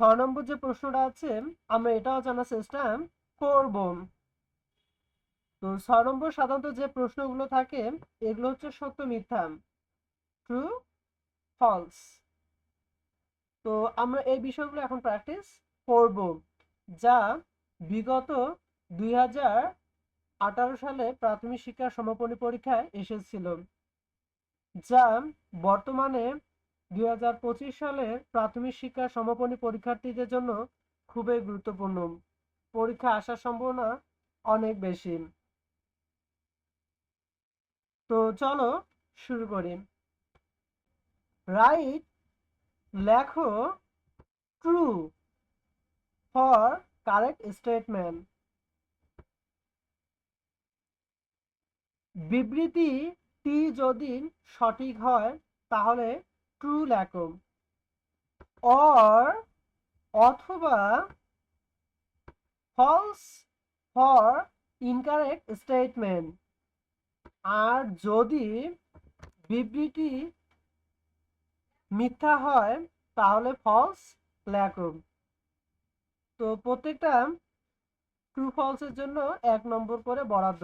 6 নম্বর যে প্রশ্নটা আছে আমরা এটাও জানার চেষ্টা করব। তো 6 নম্বর সাধারণত যে প্রশ্নগুলো থাকে এগুলো হচ্ছে সত্য মিথ্যা, ট্রু ফলস। তো আমরা এই বিষয়গুলো এখন প্র্যাকটিস করব, যা বিগত 2018 সালে প্রাথমিক শিক্ষা সমাপনী পরীক্ষায় এসেছিল, যা বর্তমানে 2025 সালের প্রাথমিক শিক্ষা সমাপনী পরীক্ষার্থীদের জন্য খুবই গুরুত্বপূর্ণ। পরীক্ষা আসার সম্ভাবনা অনেক বেশি। তো চলো শুরু করি। রাইট, লেখো ট্রু ফর কারেক্ট স্টেটমেন্ট। বিবৃতিটি যদি সঠিক হয় তাহলে ট্রু লেখো, অর অথবা ফলস ফর ইনকারেক্ট স্টেটমেন্ট। আর যদি বিবৃতি মিথ্যা হয় তাহলে ফলস লেখো। তো প্রত্যেকটা ট্রু ফলসের জন্য 1 নম্বর করে বরাদ্দ।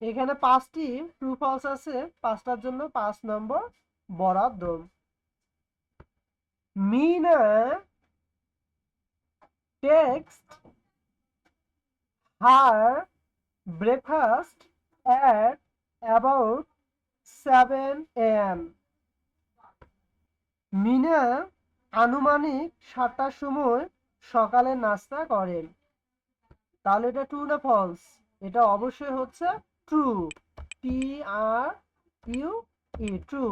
এখানে 5টি ট্রু ফলস আছে, 5টার জন্য 5 নম্বর বরাদ্দ। Meena takes her breakfast at about 7 a.m. Meena আনুমানিক 7টার সময় সকালে নাস্তা করেন। তাহলে এটা ট্রু না ফলস? এটা অবশ্যই হচ্ছে ট্রু, TRUE, ট্রু।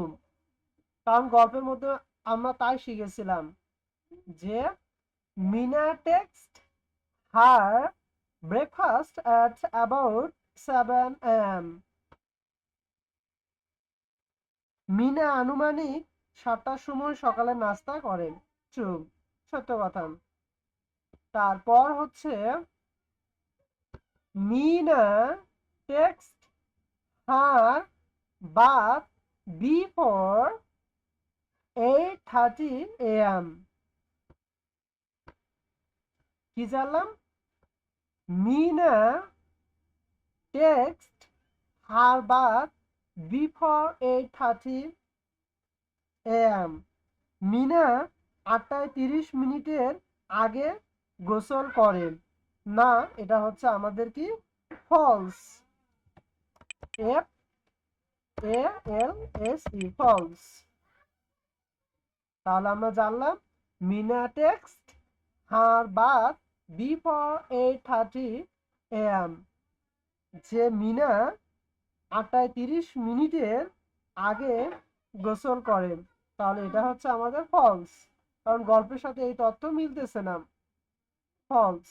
কারণ গল্পের মধ্যে আমরা তাই শিখেছিলাম যে Meena takes her breakfast at about 7 a.m. Meena আনুমানিক 7টার সময় সকালে নাস্তা করেন। ট্রু, সত্য কথা। তারপর হচ্ছে মিনা টেক্সট হার বাথ বিফোর 8:30 a.m. কি জানলাম? মিনা টেক্সট হার বাথ বিফোর 8:30 a.m. মিনা 8:30 আগে গোসল করেন না। এটা হচ্ছে আমাদের কি ফলস, FALSE, ফলস। তাহলে আমরা জানলাম মিনা টেক্সট হার বাথ বিফোর 8:30 a.m. যে মিনা 8:30 আগে গোসল করেন। তাহলে এটা হচ্ছে আমাদের ফলস, কারণ গল্পের সাথে এই তথ্য মিলতেছে না। ফলস।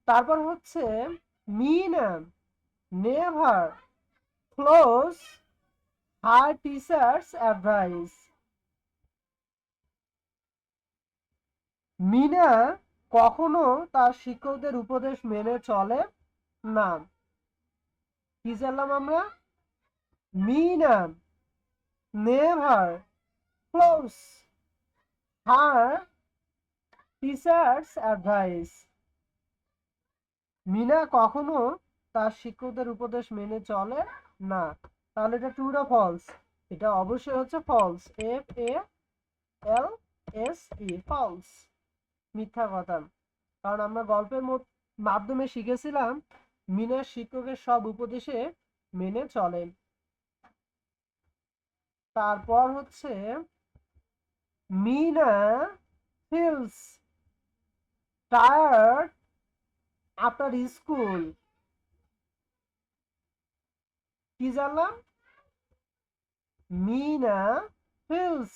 তারপর হচ্ছে মিনা নেভার ফলোস হার টিচার্স অ্যাডভাইস। মিনা কখনো তার শিক্ষকদের উপদেশ মেনে চলে না। কি জানলাম আমরা? মিনা নেভার ফলোস হার টিচার্স অ্যাডভাইস। মিনা কখনো তার শিক্ষকদের উপদেশ মেনে চলে না। তাহলে এটা ট্রু না ফলস? এটা অবশ্যই হচ্ছে ফলস, FALSE, ফলস, মিথ্যা কথা। কারণ আমরা গল্পের মাধ্যমে শিখেছিলাম মিনা শিক্ষকের সব উপদেশে মেনে চলেন। তারপর হচ্ছে Meena feels tired after school. কি জানলাম? Meena feels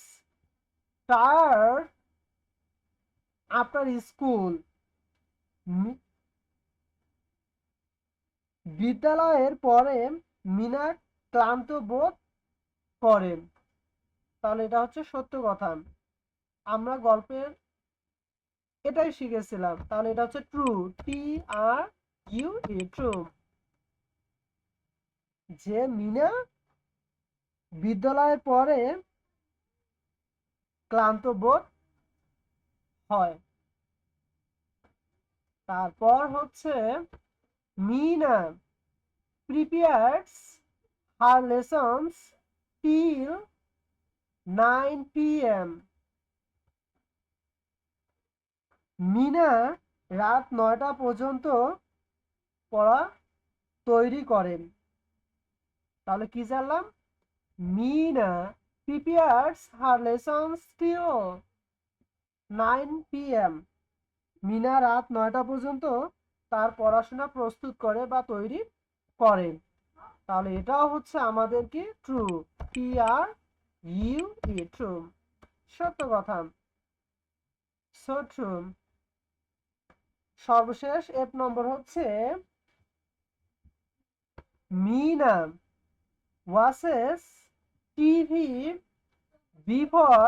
tired after school. বিদ্যালয়ের পরে মিনা ক্লান্ত বোধ করেন। তাহলে এটা হচ্ছে সত্য কথা। আমরা গল্পের এটাই শিখেছিলাম। তাহলে এটা হচ্ছে ট্রু, TRUE, ট্রু। যে মিনা বিদ্যালয়ের পরে ক্লান্ত বোধ হয়। তারপর হচ্ছে Mina prepares her lessons till 9 p.m. Mina রাত 9টা পর্যন্ত পড়া তৈরি করেন। তাহলে কি জানলাম? Mina prepares her lessons till 9 p.m. Mina রাত 9টা পর্যন্ত তার পড়াশোনা প্রস্তুত করে বা তৈরি করে। তাহলে এটাও হচ্ছে আমাদের কি ট্রু, TRUE, ট্রু, সত্য কথা, সো ট্রু। সর্বশেষ এফ নম্বর হচ্ছে Meena watches TV before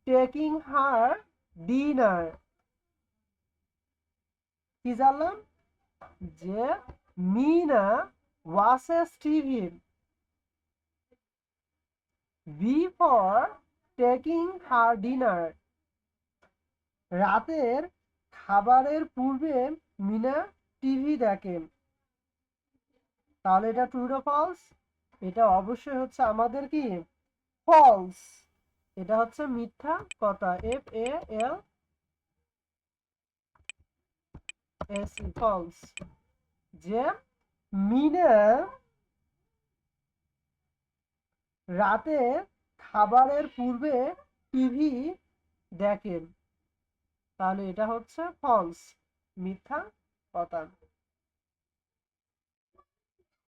taking her dinner. কি জানলাম? যে Meena watches TV before taking her dinner. রাতের খাবারের পূর্বে মিনা টিভি দেখেন। তাহলে এটা ট্রু না ফলস? এটা অবশ্যই হচ্ছে আমাদের কি ফলস। এটা হচ্ছে মিথ্যা কথা, FALS, ফলস। যে মিনা রাতে খাবারের পূর্বে টিভি দেখেন। তাহলে এটা হচ্ছে ফলস, মিথ্যা কথা।